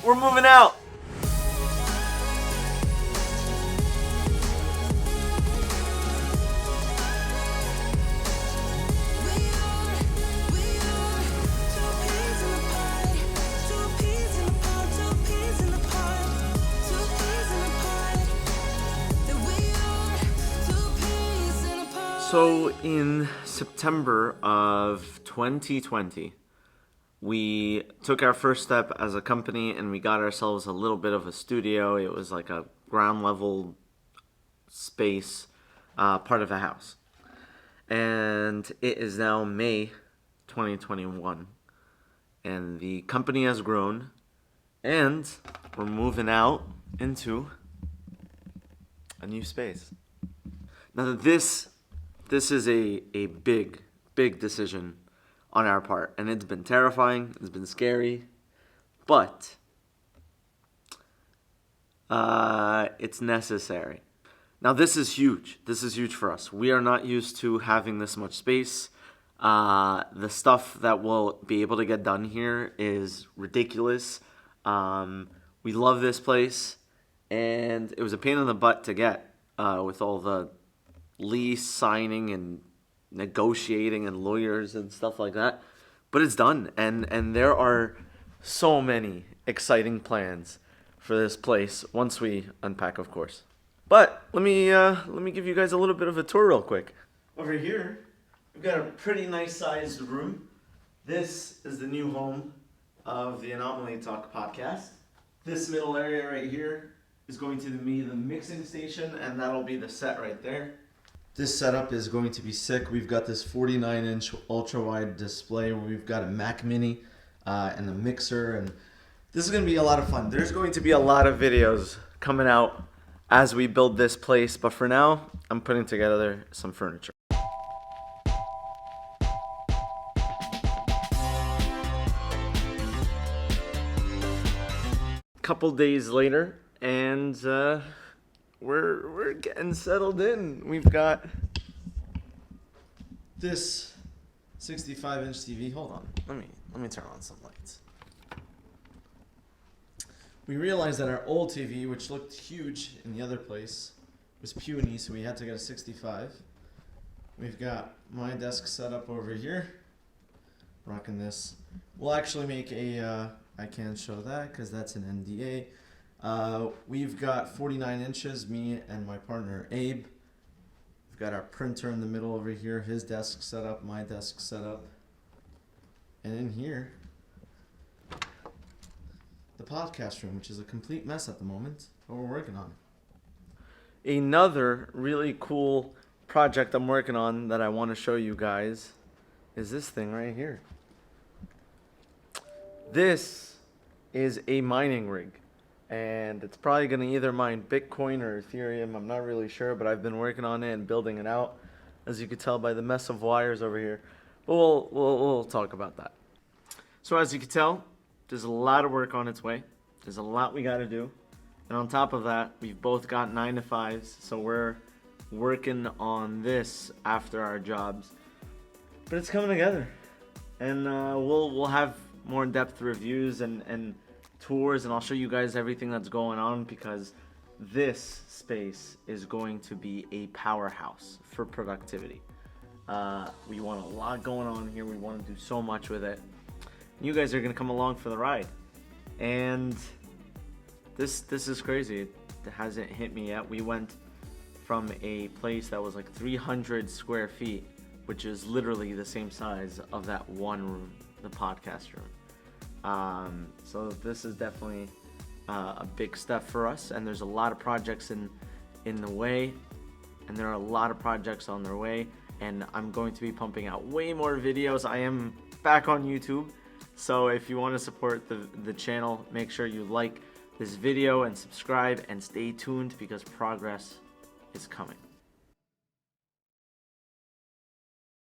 We're moving out. So in September of 2020, we took our first step as a company and we got ourselves a little bit of a studio. It was like a ground level space, part of a house. And it is now May 2021. And the company has grown and we're moving out into a new space. Now this is a big decision on our part, and it's been terrifying, it's been scary, but it's necessary. Now this is huge. This is huge for us. We are not used to having this much space. The stuff that we'll be able to get done here is ridiculous. We love this place, and it was a pain in the butt to get with all the lease signing and negotiating and lawyers and stuff like that, but it's done, and there are so many exciting plans for this place once we unpack, of course. But let me give you guys a little bit of a tour real quick. Over here we've got a pretty nice sized room. This is the new home of the Anomaly Talk podcast. This middle area right here is going to be the mixing station, and that'll be the set right there. This setup is going to be sick. We've got this 49-inch ultra-wide display where we've got a Mac Mini and a mixer, and this is going to be a lot of fun. There's going to be a lot of videos coming out as we build this place, but for now, I'm putting together some furniture. Couple days later, and we're getting settled in. We've got this 65-inch TV. Hold on, let me turn on some lights. We realized that our old TV, which looked huge in the other place, was puny, so we had to get a 65. We've got my desk set up over here, rocking this. We'll actually make a I can't show that because that's an NDA. We've got 49 inches, me and my partner Abe. We've got our printer in the middle over here, his desk set up, my desk set up. And in here, the podcast room, which is a complete mess at the moment, but we're working on it. Another really cool project I'm working on that I want to show you guys is this thing right here. This is a mining rig. And it's probably going to either mine Bitcoin or Ethereum. I'm not really sure, but I've been working on it and building it out, as you could tell by the mess of wires over here. But we'll talk about that. So as you can tell, there's a lot of work on its way. There's a lot we got to do. And on top of that, we've both got 9-to-5s, so we're working on this after our jobs. But it's coming together. And we'll have more in-depth reviews and tours, and I'll show you guys everything that's going on, because this space is going to be a powerhouse for productivity. We want a lot going on here. We want to do so much with it. You guys are going to come along for the ride. And this is crazy. It hasn't hit me yet. We went from a place that was like 300 square feet, which is literally the same size of that one room, the podcast room. So this is definitely a big step for us, and there's a lot of projects in the way, and there are a lot of projects on their way, and I'm going to be pumping out way more videos. I am back on YouTube, so if you want to support the channel, make sure you like this video and subscribe and stay tuned, because progress is coming.